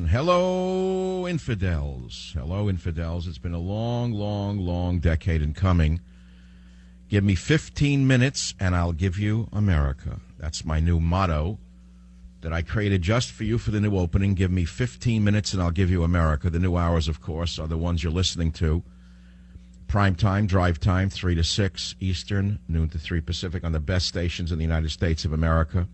Hello, infidels. Hello, infidels. It's been a long, long, long decade in coming. Give me 15 minutes and I'll give you America. That's my new motto that I created just for you for the new opening. Give me 15 minutes and I'll give you America. The new hours, of course, are the ones you're listening to. Prime time, drive time, 3 to 6 Eastern, noon to 3 Pacific on the best stations in the United States of America.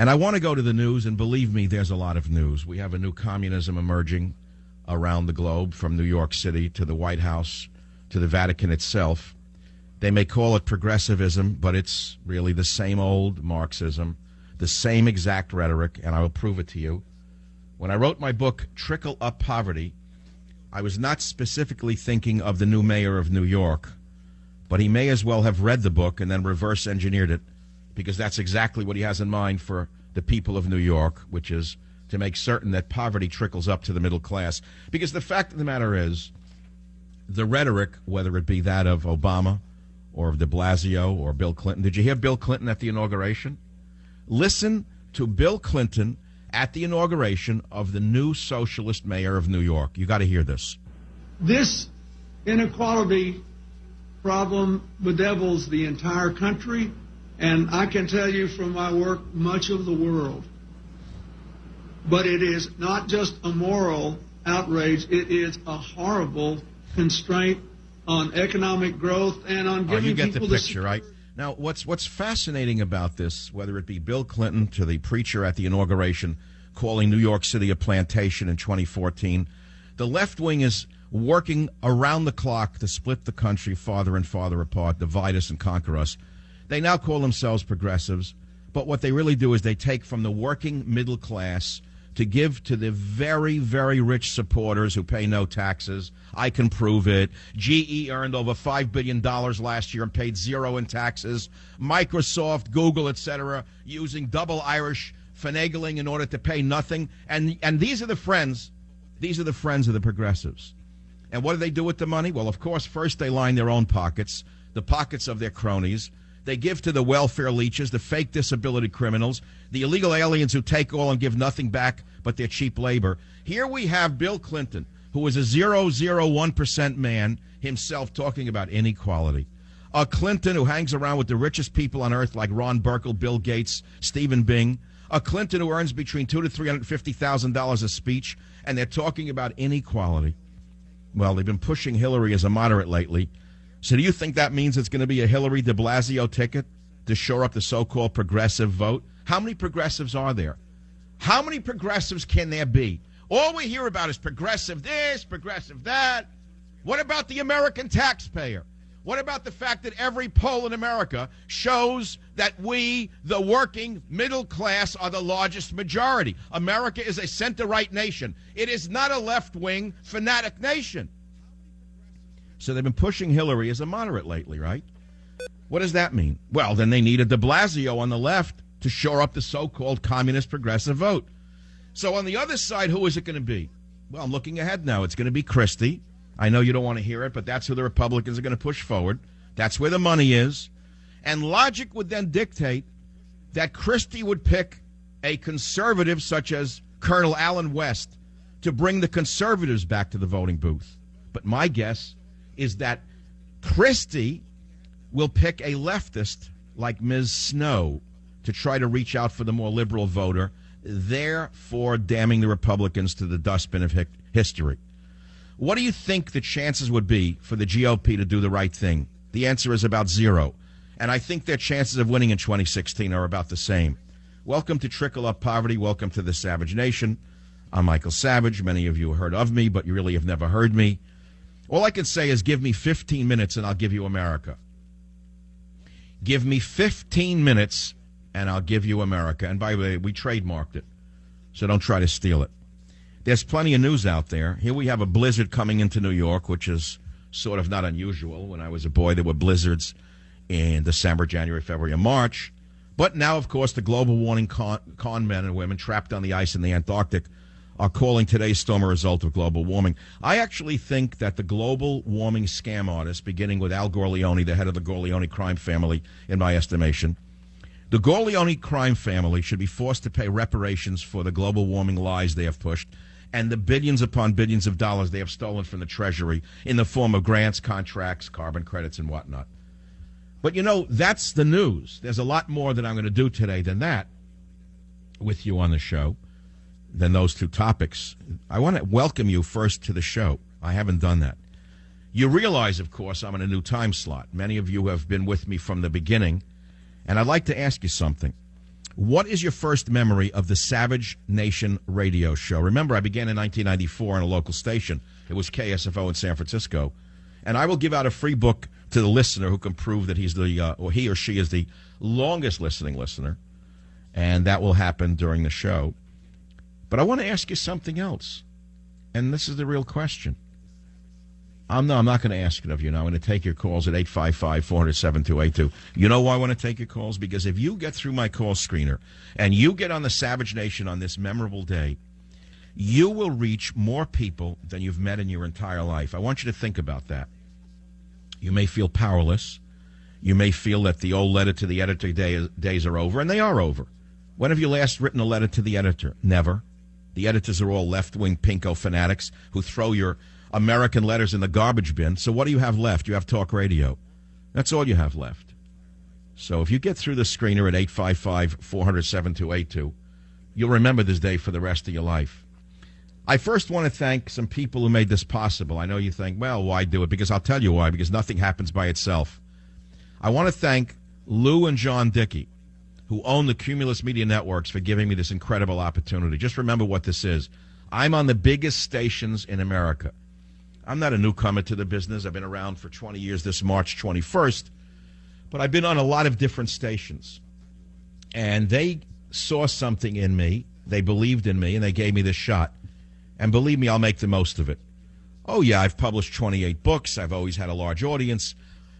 And I want to go to the news, and believe me, there's a lot of news. We have a new communism emerging around the globe, from New York City to the White House to the Vatican itself. They may call it progressivism, but it's really the same old Marxism, the same exact rhetoric, and I will prove it to you. When I wrote my book, Trickle Up Poverty, I was not specifically thinking of the new mayor of New York, but he may as well have read the book and then reverse engineered it, because that's exactly what he has in mind for the people of New York, which is to make certain that poverty trickles up to the middle class. Because the fact of the matter is, the rhetoric, whether it be that of Obama or of de Blasio or Bill Clinton. Did you hear Bill Clinton at the inauguration? Listen to Bill Clinton at the inauguration of the new socialist mayor of New York. You got to hear this. This inequality problem bedevils the entire country. And I can tell you from my work, much of the world. But it is not just a moral outrage. It is a horrible constraint on economic growth and on giving people... You get the picture, right? Now, what's fascinating about this, whether it be Bill Clinton to the preacher at the inauguration calling New York City a plantation in 2014, the left wing is working around the clock to split the country farther and farther apart, divide us and conquer us. They now call themselves progressives, but what they really do is they take from the working middle class to give to the very, very rich supporters who pay no taxes. I can prove it. GE earned over $5 billion last year and paid zero in taxes. Microsoft, Google, etc., using double Irish finagling in order to pay nothing. And these are the friends. These are the friends of the progressives. And what do they do with the money? Well, of course, first they line their own pockets, the pockets of their cronies. They give to the welfare leeches, the fake disability criminals, the illegal aliens who take all and give nothing back but their cheap labor. Here we have Bill Clinton, who is a 0.001% man himself, talking about inequality. A Clinton who hangs around with the richest people on earth like Ron Burkle, Bill Gates, Stephen Bing. A Clinton who earns between $200,000 to $350,000 a speech, and they're talking about inequality. Well, they've been pushing Hillary as a moderate lately. So do you think that means it's going to be a Hillary de Blasio ticket to shore up the so-called progressive vote? How many progressives are there? How many progressives can there be? All we hear about is progressive this, progressive that. What about the American taxpayer? What about the fact that every poll in America shows that we, the working middle class, are the largest majority? America is a center-right nation. It is not a left-wing fanatic nation. So they've been pushing Hillary as a moderate lately, right? What does that mean? Well, then they need a de Blasio on the left to shore up the so-called communist progressive vote. So on the other side, who is it going to be? Well, I'm looking ahead now. It's going to be Christie. I know you don't want to hear it, but that's who the Republicans are going to push forward. That's where the money is. And logic would then dictate that Christie would pick a conservative such as Colonel Allen West to bring the conservatives back to the voting booth. But my guess is that Christie will pick a leftist like Ms. Snow to try to reach out for the more liberal voter, therefore damning the Republicans to the dustbin of history. What do you think the chances would be for the GOP to do the right thing? The answer is about zero. And I think their chances of winning in 2016 are about the same. Welcome to Trickle Up Poverty. Welcome to the Savage Nation. I'm Michael Savage. Many of you have heard of me, but you really have never heard me. All I can say is give me 15 minutes and I'll give you America. Give me 15 minutes and I'll give you America. And by the way, we trademarked it, so don't try to steal it. There's plenty of news out there. Here we have a blizzard coming into New York, which is sort of not unusual. When I was a boy, there were blizzards in December, January, February, and March. But now, of course, the global warming con men and women trapped on the ice in the Antarctic are calling today's storm a result of global warming. I actually think that the global warming scam artists, beginning with Al Corleone, the head of the Corleone crime family, in my estimation, The Corleone crime family should be forced to pay reparations for the global warming lies they have pushed and the billions upon billions of dollars they have stolen from the Treasury in the form of grants, contracts, carbon credits, and whatnot. But, you know, that's the news. There's a lot more that I'm going to do today than that with you on the show, than those two topics. I want to welcome you first to the show. I haven't done that. You realize, of course, I'm in a new time slot. Many of you have been with me from the beginning, and I'd like to ask you something. What is your first memory of the Savage Nation radio show? Remember, I began in 1994 on a local station. It was KSFO in San Francisco. And I will give out a free book to the listener who can prove that he's or he or she is the longest listening listener. And that will happen during the show. But I want to ask you something else. And this is the real question. I'm not going to ask it of you now. I'm going to take your calls at 855-400-7282. You know why I want to take your calls? Because if you get through my call screener and you get on the Savage Nation on this memorable day, you will reach more people than you've met in your entire life. I want you to think about that. You may feel powerless. You may feel that the old letter to the editor days are over, and they are over. When have you last written a letter to the editor? Never. The editors are all left-wing pinko fanatics who throw your American letters in the garbage bin. So what do you have left? You have talk radio. That's all you have left. So if you get through the screener at 855-400-7282, you'll remember this day for the rest of your life. I first want to thank some people who made this possible. I know you think, well, why do it? Because I'll tell you why. Because nothing happens by itself. I want to thank Lou and John Dickey, who own the Cumulus Media Networks, for giving me this incredible opportunity. Just remember what this is. I'm on the biggest stations in America. I'm not a newcomer to the business. I've been around for 20 years this March 21st. But I've been on a lot of different stations. And they saw something in me. They believed in me, and they gave me this shot. And believe me, I'll make the most of it. Oh, yeah, I've published 28 books. I've always had a large audience.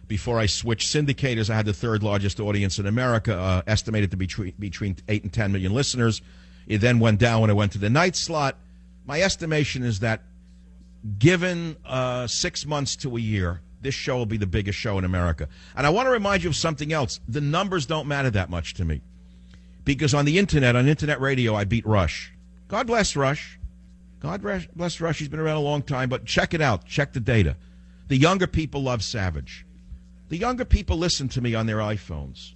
Before I switched syndicators, I had the third largest audience in America, estimated to be between 8 and 10 million listeners. It then went down when I went to the night slot. My estimation is that given 6 months to a year, this show will be the biggest show in America. And I want to remind you of something else. The numbers don't matter that much to me. Because on the Internet, on Internet radio, I beat Rush. God bless Rush. God bless Rush. He's been around a long time. But check it out. Check the data. The younger people love Savage. The younger people listen to me on their iPhones.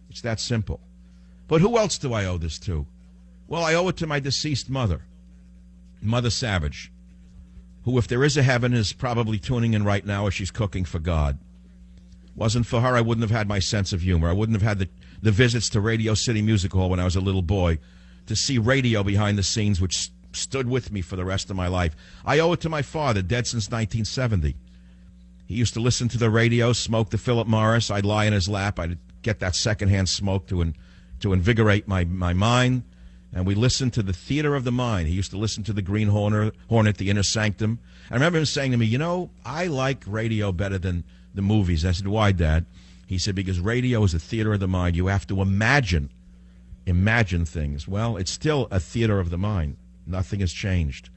It's that simple. But who else do I owe this to? Well, I owe it to my deceased mother, Mother Savage, who, if there is a heaven, is probably tuning in right now as she's cooking for God. Wasn't for her, I wouldn't have had my sense of humor. I wouldn't have had the visits to Radio City Music Hall when I was a little boy to see radio behind the scenes, which stood with me for the rest of my life. I owe it to my father, dead since 1970. He used to listen to the radio, smoke the Philip Morris. I'd lie in his lap. I'd get that secondhand smoke to invigorate my mind. And we listened to the theater of the mind. He used to listen to the Green Hornet, the Inner Sanctum. I remember him saying to me, you know, I like radio better than the movies. I said, why, Dad? He said, because radio is a theater of the mind. You have to imagine things. Well, it's still a theater of the mind. Nothing has changed.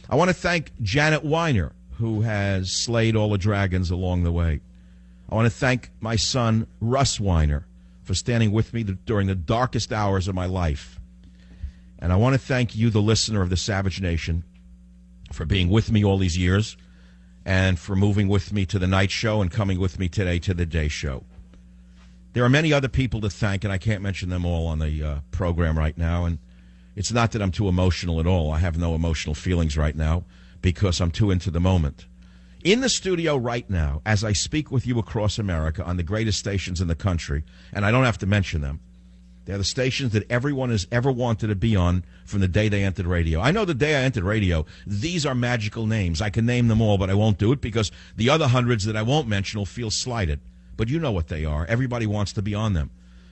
I want to thank Janet Weiner, who has slayed all the dragons along the way. I want to thank my son, Russ Weiner, for standing with me during the darkest hours of my life. And I want to thank you, the listener of the Savage Nation, for being with me all these years and for moving with me to the night show and coming with me today to the day show. There are many other people to thank, and I can't mention them all on the program right now. And it's not that I'm too emotional at all. I have no emotional feelings right now because I'm too into the moment. In the studio right now, as I speak with you across America on the greatest stations in the country, and I don't have to mention them, they're the stations that everyone has ever wanted to be on from the day they entered radio. I know the day I entered radio, these are magical names. I can name them all, but I won't do it because the other hundreds that I won't mention will feel slighted. But you know what they are. Everybody wants to be on them.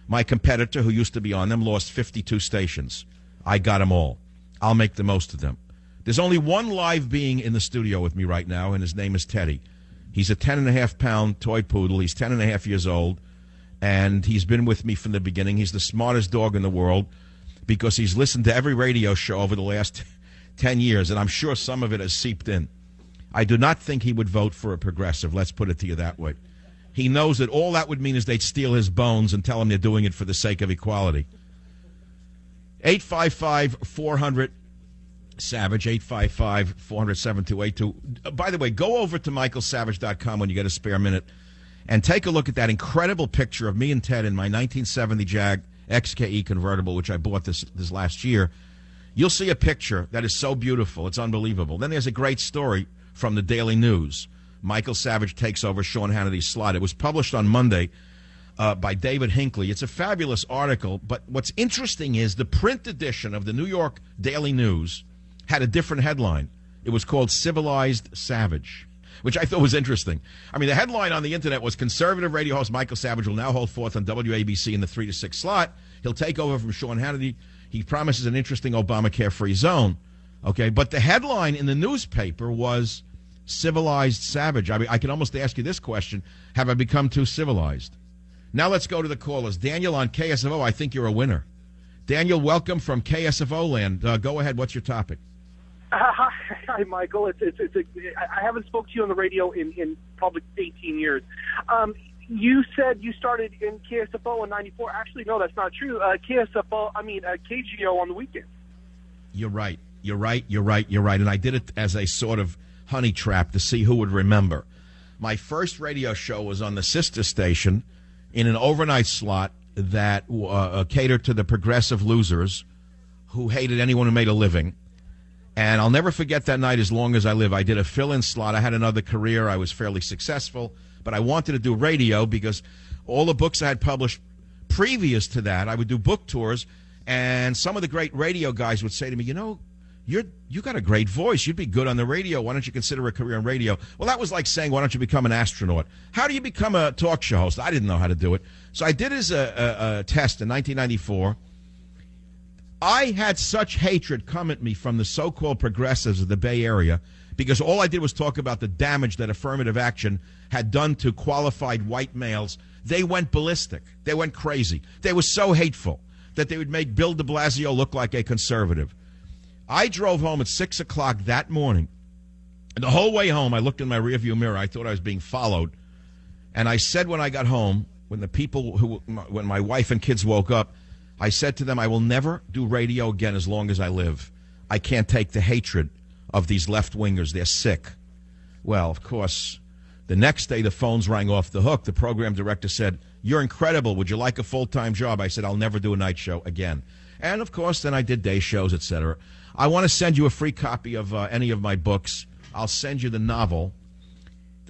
My competitor, who used to be on them, lost 52 stations. I got them all. I'll make the most of them. There's only one live being in the studio with me right now, and his name is Teddy. He's a 10.5-pound toy poodle. He's 10.5 years old. And he's been with me from the beginning. He's the smartest dog in the world because he's listened to every radio show over the last 10 years, and I'm sure some of it has seeped in. I do not think he would vote for a progressive. Let's put it to you that way. he knows that all that would mean is they'd steal his bones and tell him they're doing it for the sake of equality. 855-400-SAVAGE, 855-400-7282. By the way, go over to michaelsavage.com when you get a spare minute and take a look at that incredible picture of me and Ted in my 1970 Jag XKE convertible, which I bought this last year. You'll see a picture that is so beautiful. It's unbelievable. Then there's a great story from the Daily News. Michael Savage takes over Sean Hannity's slot. It was published on Monday by David Hinckley. It's a fabulous article, but what's interesting is the print edition of the New York Daily News had a different headline. It was called Civilized Savage, which I thought was interesting. I mean, the headline on the internet was conservative radio host Michael Savage will now hold forth on WABC in the 3 to 6 slot. He'll take over from Sean Hannity. He promises an interesting Obamacare-free zone. Okay, but the headline in the newspaper was Civilized Savage. I mean, I can almost ask you this question: have I become too civilized? Now let's go to the callers. Daniel on KSFO. I think you're a winner. Daniel, welcome from KSFO land. Go ahead. What's your topic? Hi, Michael. I haven't spoke to you on the radio in probably 18 years. You said you started in KSFO in '94. Actually, no, that's not true. KGO on the weekends. You're right. And I did it as a sort of honey trap to see who would remember. My first radio show was on the sister station in an overnight slot that catered to the progressive losers who hated anyone who made a living. And I'll never forget that night as long as I live. I did a fill-in slot. I had another career. I was fairly successful. But I wanted to do radio because all the books I had published previous to that, I would do book tours. And some of the great radio guys would say to me, you know, you got a great voice. You'd be good on the radio. Why don't you consider a career in radio? Well, that was like saying, why don't you become an astronaut? How do you become a talk show host? I didn't know how to do it. So I did as a test in 1994. I had such hatred come at me from the so-called progressives of the Bay Area because all I did was talk about the damage that affirmative action had done to qualified white males. They went ballistic. They went crazy. They were so hateful that they would make Bill de Blasio look like a conservative. I drove home at 6 o'clock that morning. And the whole way home, I looked in my rearview mirror. I thought I was being followed. And I said when I got home, when my wife and kids woke up, I said to them, I will never do radio again as long as I live. I can't take the hatred of these left-wingers. They're sick. Well, of course, the next day the phones rang off the hook. The program director said, you're incredible. Would you like a full-time job? I said, I'll never do a night show again. And, of course, then I did day shows, etc. I want to send you a free copy of any of my books. I'll send you the novel,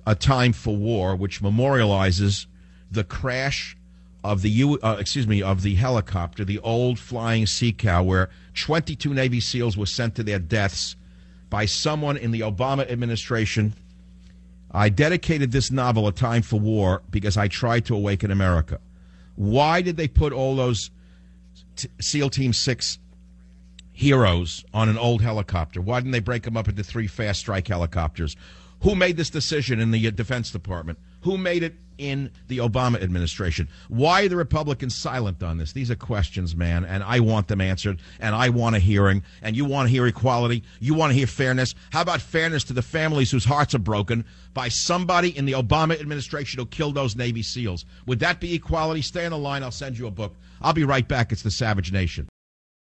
A Time for War, which memorializes the crash of the helicopter, the old flying Sea Cow, where 22 Navy SEALs were sent to their deaths by someone in the Obama administration. I dedicated this novel, A Time for War, because I tried to awaken America. Why did they put all those SEAL Team 6 heroes on an old helicopter? Why didn't they break them up into 3 fast strike helicopters? Who made this decision in the Defense Department? Who made it in the Obama administration? Why are the Republicans silent on this? These are questions, man, and I want them answered, and I want a hearing, and you want to hear equality. You want to hear fairness. How about fairness to the families whose hearts are broken by somebody in the Obama administration who killed those Navy SEALs? Would that be equality? Stay on the line. I'll send you a book. I'll be right back. It's the Savage Nation.